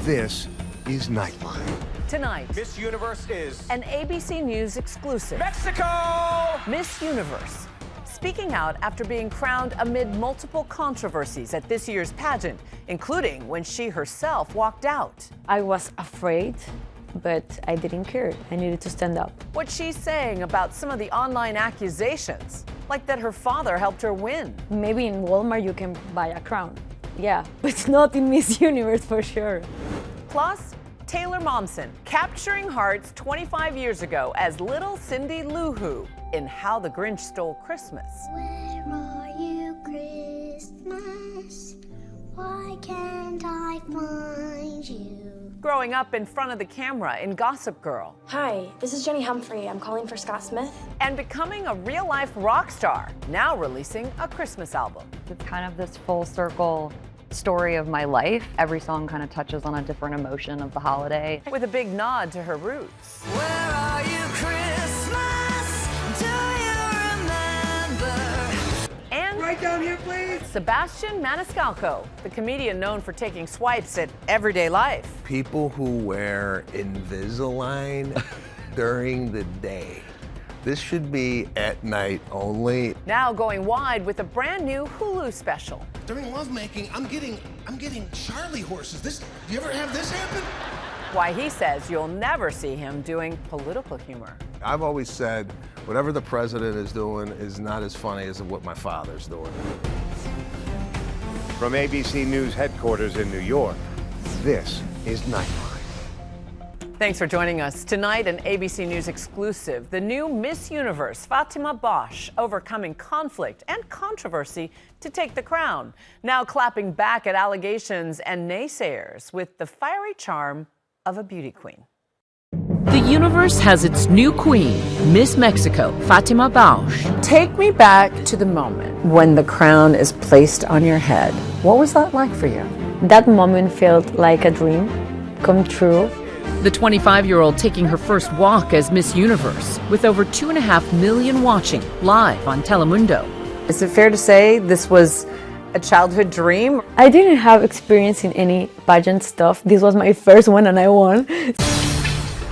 This is Nightline. Tonight, Miss Universe is an ABC News exclusive. Mexico! Miss Universe, speaking out after being crowned amid multiple controversies at this year's pageant, including when she herself walked out. I was afraid, but I didn't care. I needed to stand up. What she's saying about some of the online accusations, like that her father helped her win. Maybe in Walmart you can buy a crown. Yeah, but not in Miss Universe for sure. Plus, Taylor Momsen capturing hearts 25 years ago as little Cindy Lou Who in How the Grinch Stole Christmas. Where are you, Christmas? Why can't I find you? Growing up in front of the camera in Gossip Girl. Hi, this is Jenny Humphrey. I'm calling for Scott Smith. And becoming a real-life rock star, now releasing a Christmas album. It's kind of this full circle story of my life. Every song kind of touches on a different emotion of the holiday. With a big nod to her roots. Where are you, Christmas? Do you remember? And Right down here, please. Sebastian Maniscalco, the comedian known for taking swipes at everyday life. People who wear Invisalign during the day. This should be at night only. Now going wide with a brand new Hulu special. During lovemaking, I'm getting Charlie horses. Do you ever have this happen? Why he says you'll never see him doing political humor. I've always said, whatever the president is doing is not as funny as what my father's doing. From ABC News headquarters in New York. This is Nightline. Thanks for joining us. Tonight, an ABC News exclusive. The new Miss Universe, Fatima Bosch, overcoming conflict and controversy to take the crown. Now clapping back at allegations and naysayers with the fiery charm of a beauty queen. The universe has its new queen, Miss Mexico, Fatima Bosch. Take me back to the moment when the crown is placed on your head. What was that like for you? That moment felt like a dream come true. The 25-year-old taking her first walk as Miss Universe, with over 2.5 million watching live on Telemundo. Is it fair to say this was a childhood dream? I didn't have experience in any pageant stuff. This was my first one and I won.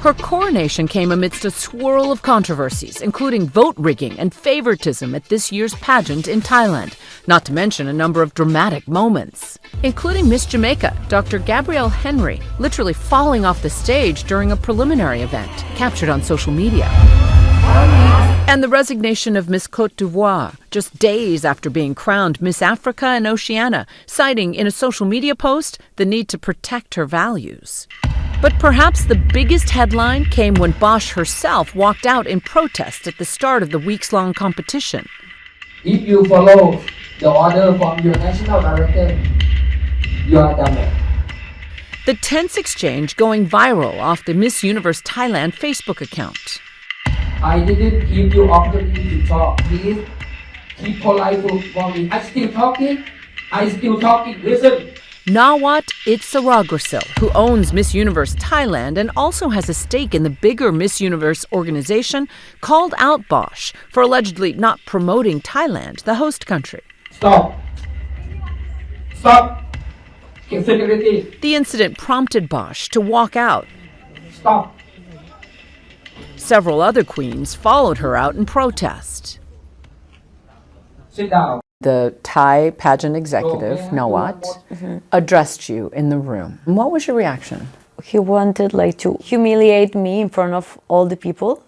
Her coronation came amidst a swirl of controversies, including vote rigging and favoritism at this year's pageant in Thailand, not to mention a number of dramatic moments, including Miss Jamaica, Dr. Gabrielle Henry, literally falling off the stage during a preliminary event, captured on social media. And the resignation of Miss Côte d'Ivoire, just days after being crowned Miss Africa and Oceania, citing in a social media post the need to protect her values. But perhaps the biggest headline came when Bosch herself walked out in protest at the start of the weeks-long competition. If you follow the order from your national director, you are done. The tense exchange going viral off the Miss Universe Thailand Facebook account. I didn't give you opportunity to talk. Please keep polite for me. I still talking. Listen. Nawat Itzaragrasil, who owns Miss Universe Thailand and also has a stake in the bigger Miss Universe organization, called out Bosch for allegedly not promoting Thailand, the host country. Stop. Security. The incident prompted Bosch to walk out. Stop. Several other queens followed her out in protest. Sit down. The Thai pageant executive, Nawat, addressed you in the room. What was your reaction? He wanted to humiliate me in front of all the people,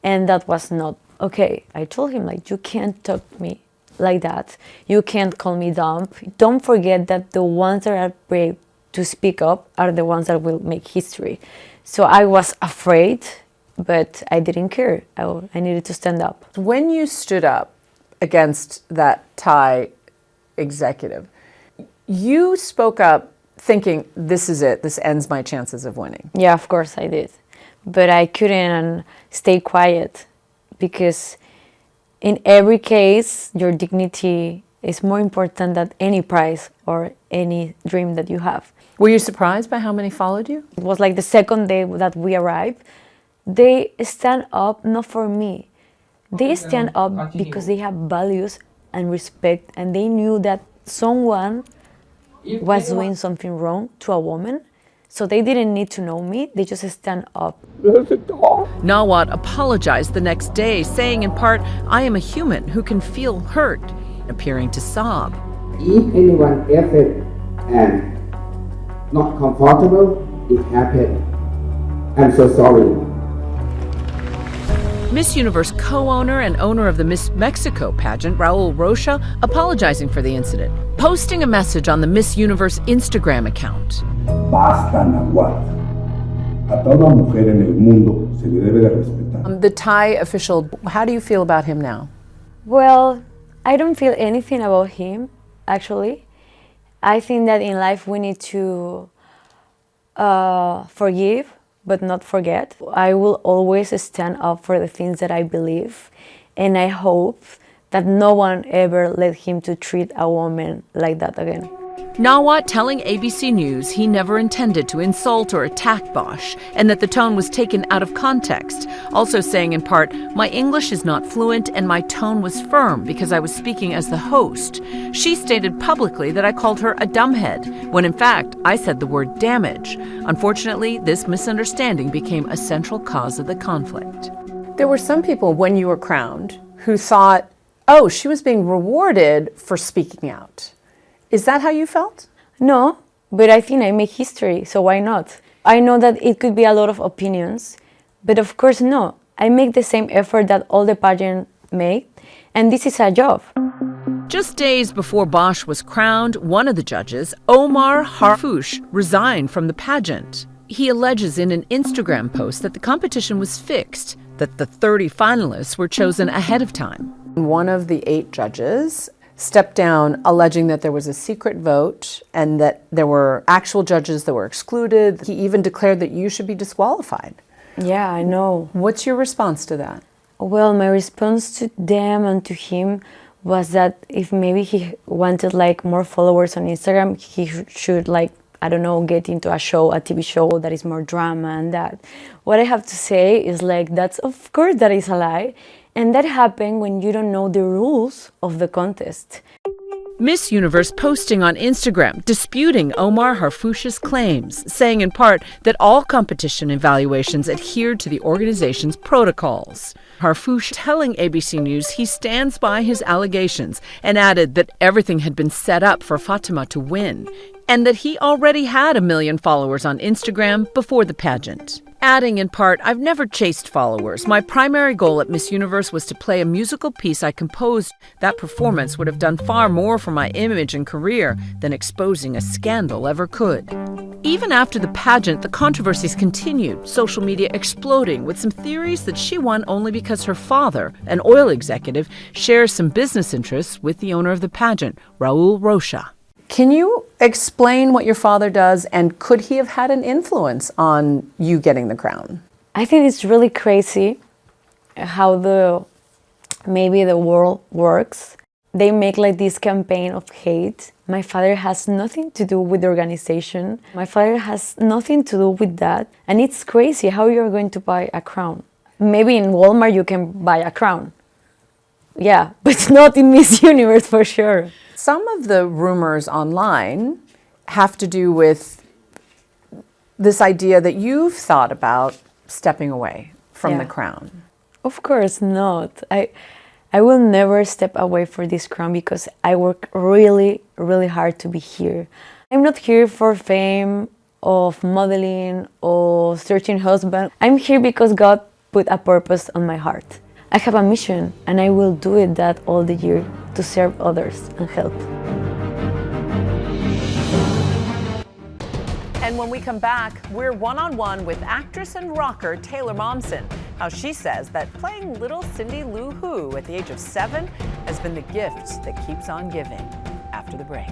and that was not okay. I told him you can't talk to me like that. You can't call me dumb. Don't forget that the ones that are brave to speak up are the ones that will make history. So I was afraid, but I didn't care. I needed to stand up. When you stood up against that Thai executive, you spoke up thinking, this is it, this ends my chances of winning. Yeah, of course I did. But I couldn't stay quiet because in every case, your dignity is more important than any prize or any dream that you have. Were you surprised by how many followed you? It was the second day that we arrived. They stand up not for me. They stand up because they have values and respect, and they knew that someone was doing something wrong to a woman. So they didn't need to know me, they just stand up. Nawat apologized the next day, saying in part, "I am a human who can feel hurt," appearing to sob. If anyone ever and not comfortable, it happened. I'm so sorry. Miss Universe co-owner and owner of the Miss Mexico pageant, Raul Rocha, apologizing for the incident, posting a message on the Miss Universe Instagram account. Basta, Nawat. A toda mujer en el mundo se le debe de respetar. The Thai official, how do you feel about him now? Well, I don't feel anything about him, actually. I think that in life we need to forgive, but not forget. I will always stand up for the things that I believe, and I hope that no one ever let him to treat a woman like that again. Nawat telling ABC News he never intended to insult or attack Bosch, and that the tone was taken out of context. Also saying in part, "My English is not fluent and my tone was firm because I was speaking as the host." She stated publicly that I called her a dumbhead, when in fact I said the word damage. Unfortunately, this misunderstanding became a central cause of the conflict. There were some people when you were crowned who thought, oh, she was being rewarded for speaking out. Is that how you felt? No, but I think I make history, so why not? I know that it could be a lot of opinions, but of course no. I make the same effort that all the pageant make, and this is a job. Just days before Bosch was crowned, one of the judges, Omar Harfouche, resigned from the pageant. He alleges in an Instagram post that the competition was fixed, that the 30 finalists were chosen ahead of time. One of the 8 judges stepped down, alleging that there was a secret vote and that there were actual judges that were excluded. He even declared that you should be disqualified. Yeah, I know. What's your response to that? Well, my response to them and to him was that if maybe he wanted like more followers on Instagram, he should like, I don't know, get into a show, a TV show that is more drama and that. What I have to say is like, that's of course that is a lie. And that happened when you don't know the rules of the contest. Miss Universe posting on Instagram, disputing Omar Harfouche's claims, saying in part that all competition evaluations adhered to the organization's protocols. Harfouche telling ABC News he stands by his allegations and added that everything had been set up for Fatima to win, and that he already had 1 million followers on Instagram before the pageant. Adding in part, "I've never chased followers. My primary goal at Miss Universe was to play a musical piece I composed. That performance would have done far more for my image and career than exposing a scandal ever could." Even after the pageant, the controversies continued, social media exploding with some theories that she won only because her father, an oil executive, shares some business interests with the owner of the pageant, Raul Rocha. Can you explain what your father does, and could he have had an influence on you getting the crown? I think it's really crazy how maybe the world works. They make like this campaign of hate. My father has nothing to do with the organization. My father has nothing to do with that. And it's crazy how you're going to buy a crown. Maybe in Walmart you can buy a crown. Yeah, but not in Miss Universe for sure. Some of the rumors online have to do with this idea that you've thought about stepping away from the crown. Of course not. I will never step away for this crown because I work really, really hard to be here. I'm not here for fame, of modeling, or searching husband. I'm here because God put a purpose on my heart. I have a mission, and I will do it that all the year to serve others and help. And when we come back, we're one-on-one with actress and rocker Taylor Momsen. How she says that playing little Cindy Lou Who at the age of 7 has been the gift that keeps on giving. After the break.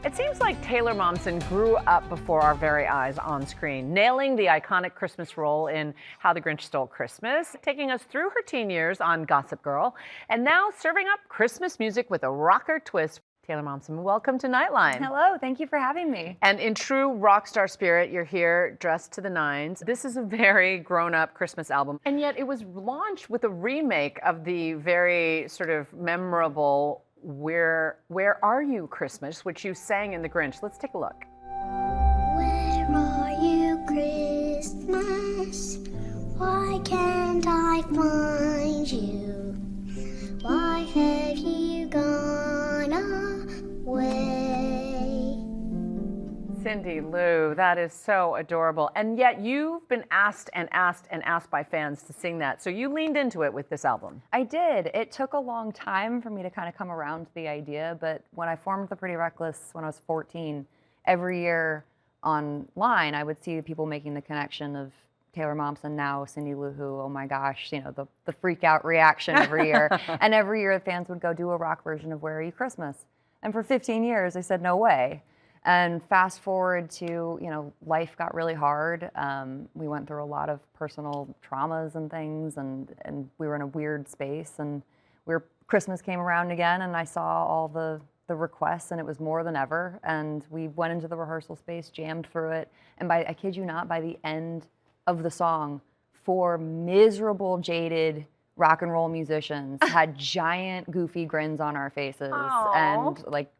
It seems like Taylor Momsen grew up before our very eyes on screen, nailing the iconic Christmas role in How the Grinch Stole Christmas, taking us through her teen years on Gossip Girl, and now serving up Christmas music with a rocker twist. Taylor Momsen, welcome to Nightline. Hello, thank you for having me. And in true rock star spirit, you're here dressed to the nines. This is a very grown-up Christmas album, and yet it was launched with a remake of the very sort of memorable Where Are You Christmas, which you sang in The Grinch. Let's take a look. Where are you, Christmas? Why can't I find you? Why have you gone away? Cindy Lou, that is so adorable. And yet you've been asked and asked and asked by fans to sing that. So you leaned into it with this album. I did. It took a long time for me to kind of come around to the idea, but when I formed The Pretty Reckless when I was 14, every year online I would see people making the connection of Taylor Momsen, now Cindy Lou Who, oh my gosh, you know, the freak out reaction every year. And every year the fans would go do a rock version of Where Are You Christmas? And for 15 years I said, no way. And fast forward to, you know, life got really hard. We went through a lot of personal traumas and things, and we were in a weird space, and Christmas came around again, and I saw all the requests, and it was more than ever. And we went into the rehearsal space, jammed through it, and I kid you not, by the end of the song, 4 miserable, jaded rock and roll musicians had giant, goofy grins on our faces. Aww. And like,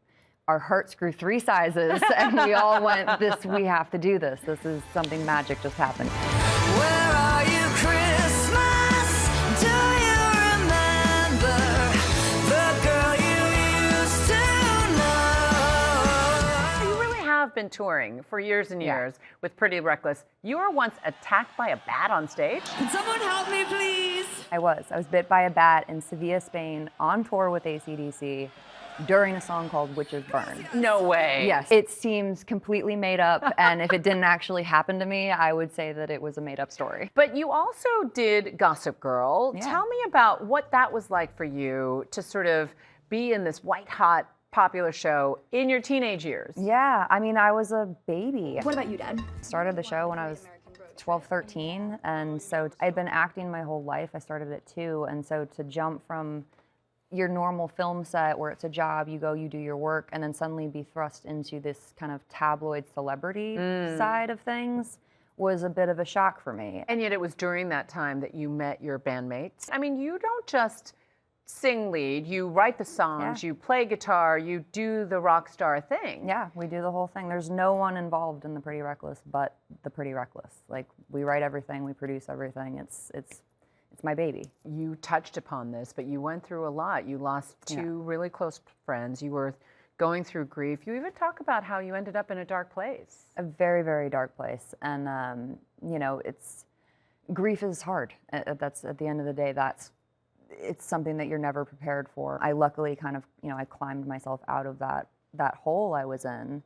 our hearts grew 3 sizes, and we all went, we have to do this. This is something magic just happened. Where are you, Christmas? Do you remember the girl you used to know? You really have been touring for years and years with Pretty Reckless. You were once attacked by a bat on stage? Can someone help me, please? I was bit by a bat in Sevilla, Spain, on tour with AC/DC. During a song called Witches Burn. No way. Yes. It seems completely made up, and if it didn't actually happen to me, I would say that it was a made up story. But you also did Gossip Girl. Yeah. Tell me about what that was like for you to sort of be in this white hot popular show in your teenage years. Yeah, I mean, I was a baby. What about you, Dad? Started the show when I was 12, 13, and so I'd been acting my whole life. I started at 2, and so to jump from your normal film set where it's a job, you go, you do your work, and then suddenly be thrust into this kind of tabloid celebrity side of things was a bit of a shock for me. And yet it was during that time that you met your bandmates. I mean, you don't just sing lead, you write the songs, you play guitar, you do the rock star thing. Yeah, we do the whole thing. There's no one involved in The Pretty Reckless but The Pretty Reckless. Like, we write everything, we produce everything. It's my baby. You touched upon this, but you went through a lot. You lost 2 really close friends. You were going through grief. You even talk about how you ended up in a dark place. A very, very dark place. And, you know, grief is hard. That's, at the end of the day, it's something that you're never prepared for. I luckily kind of, you know, I climbed myself out of that hole I was in.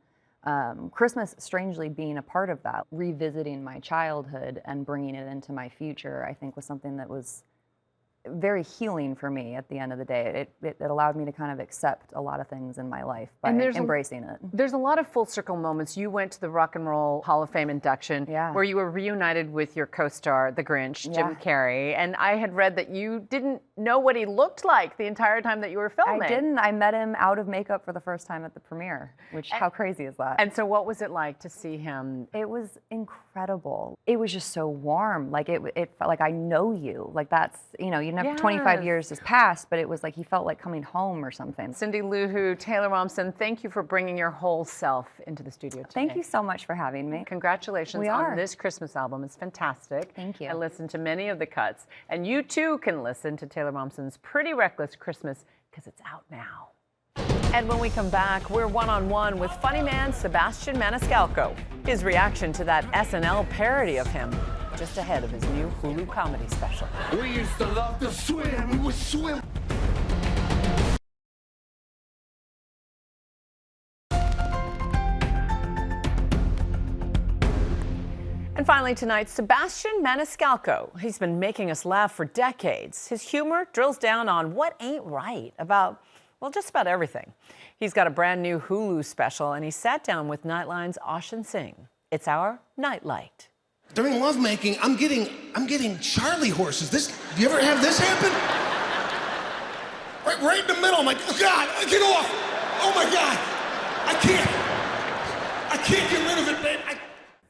Christmas, strangely being a part of that, revisiting my childhood and bringing it into my future, I think was something that was very healing for me at the end of the day. It allowed me to kind of accept a lot of things in my life by embracing it. There's a lot of full circle moments. You went to the Rock and Roll Hall of Fame induction where you were reunited with your co-star, The Grinch, Jim Carrey. And I had read that you didn't know what he looked like the entire time that you were filming. I didn't. I met him out of makeup for the first time at the premiere, which, how crazy is that? And so what was it like to see him? It was incredible. It was just so warm. Like, it felt like I know you. Like, that's, you know, you never, 25 years has passed, but it was like he felt like coming home or something. Cindy Lou Who, Taylor Momsen, thank you for bringing your whole self into the studio today. Thank you so much for having me. Congratulations on this Christmas album. It's fantastic. Thank you. I listened to many of the cuts. And you too can listen to Taylor Momsen's Pretty Reckless Christmas because it's out now. And when we come back, we're one-on-one with funny man Sebastian Maniscalco. His reaction to that SNL parody of him just ahead of his new Hulu comedy special. We used to love to swim. We would swim. And finally tonight, Sebastian Maniscalco. He's been making us laugh for decades. His humor drills down on what ain't right about, well, just about everything. He's got a brand new Hulu special, and he sat down with Nightline's Oshin Singh. It's our Nightlight. During lovemaking, I'm getting Charlie horses. Do you ever have this happen? Right in the middle. I'm like, oh God, get off! Oh my God! I can't get rid of it, man.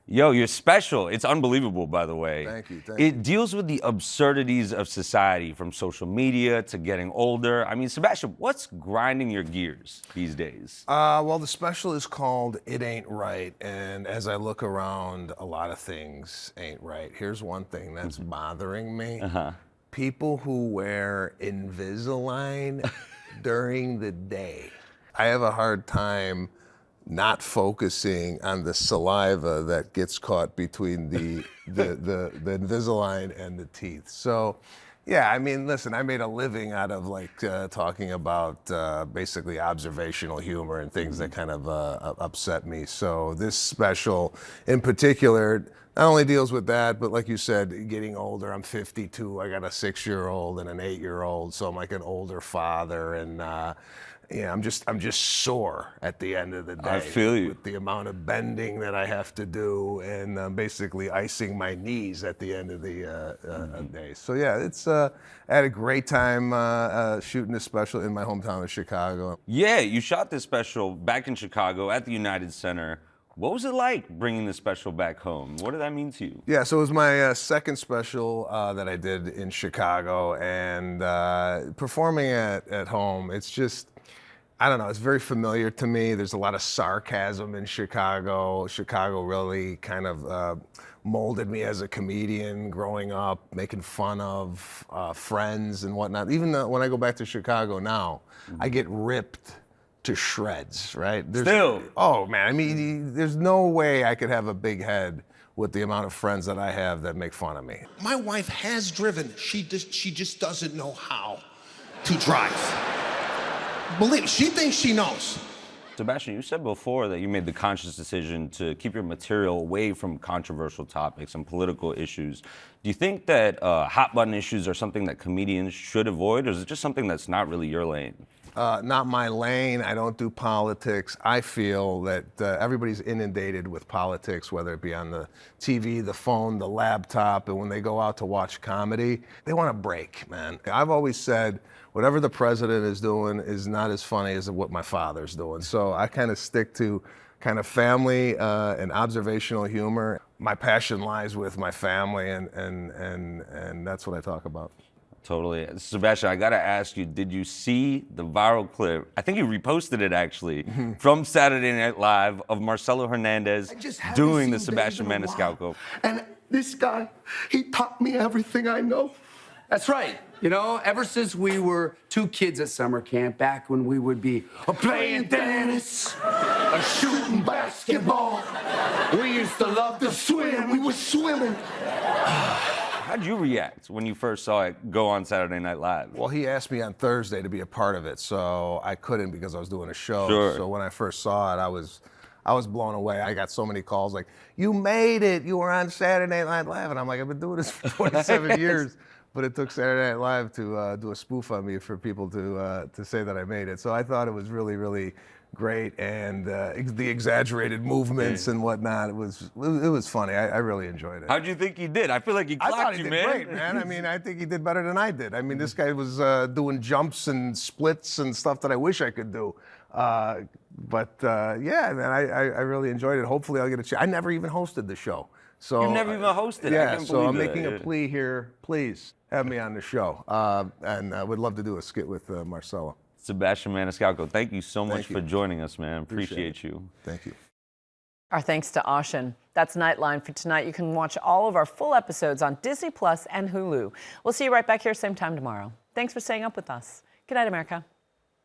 Yo, you're special. It's unbelievable, by the way. Thank you. It deals with the absurdities of society, from social media to getting older. I mean, Sebastian, what's grinding your gears these days? Well, the special is called It Ain't Right, and as I look around, a lot of things ain't right. Here's one thing that's bothering me. People who wear Invisalign during the day. I have a hard time not focusing on the saliva that gets caught between the Invisalign and the teeth. So, yeah, I mean, listen, I made a living out of talking about basically observational humor and things that kind of upset me. So this special in particular not only deals with that, but like you said, getting older. I'm 52. I got a 6-year-old and an 8-year-old, so I'm like an older father, and I'm just sore at the end of the day. I feel you. With the amount of bending that I have to do, and basically icing my knees at the end of the day. So yeah, it's I had a great time shooting this special in my hometown of Chicago. Yeah, you shot this special back in Chicago at the United Center. What was it like bringing the special back home? What did that mean to you? Yeah, so it was my second special that I did in Chicago, and performing at home, it's just, I don't know, it's very familiar to me. There's a lot of sarcasm in Chicago. Chicago really kind of molded me as a comedian growing up, making fun of friends and whatnot. Even when I go back to Chicago now, I get ripped to shreds, right? Still? Oh, man, I mean, there's no way I could have a big head with the amount of friends that I have that make fun of me. My wife has driven. She just doesn't know how to drive. Believe me, she thinks she knows. Sebastian, you said before that you made the conscious decision to keep your material away from controversial topics and political issues. Do you think that hot button issues are something that comedians should avoid, or is it just something that's not really your lane? Not my lane. I don't do politics. I feel that everybody's inundated with politics, whether it be on the TV, the phone, the laptop, and when they go out to watch comedy, they want a break, man. I've always said, whatever the president is doing is not as funny as what my father's doing. So I kind of stick to kind of family and observational humor. My passion lies with my family, and that's what I talk about. Totally. Sebastian, I gotta ask you, did you see the viral clip? I think you reposted it actually, from Saturday Night Live of Marcelo Hernandez doing the Sebastian Maniscalco. And this guy, he taught me everything I know. That's right. You know, ever since we were 2 kids at summer camp, back when we would be playing tennis, shooting basketball, we used to love to swim. We were swimming. How'd you react when you first saw it go on Saturday Night Live? Well, he asked me on Thursday to be a part of it, so I couldn't because I was doing a show. Sure. So when I first saw it, I was blown away. I got so many calls like, "You made it! You were on Saturday Night Live," and I'm like, "I've been doing this for 27 years." But it took Saturday Night Live to do a spoof on me for people to say that I made it. So I thought it was really, really great, and the exaggerated movements and whatnot. It was funny. I really enjoyed it. How'd you think he did? I feel like he clocked I thought he you, did man. great, man. I mean, I think he did better than I did. I mean, this guy was doing jumps and splits and stuff that I wish I could do. Yeah, man, I really enjoyed it. Hopefully, I'll get a chance. I never even hosted the show. So You've never even hosted. Yeah, I can't so I'm believe making that. a plea here. Please have me on the show, and I would love to do a skit with Marcelo. Sebastian Maniscalco, thank you so much you. for joining us, man. Appreciate you. Thank you. Our thanks to Oshin. That's Nightline for tonight. You can watch all of our full episodes on Disney Plus and Hulu. We'll see you right back here same time tomorrow. Thanks for staying up with us. Good night, America.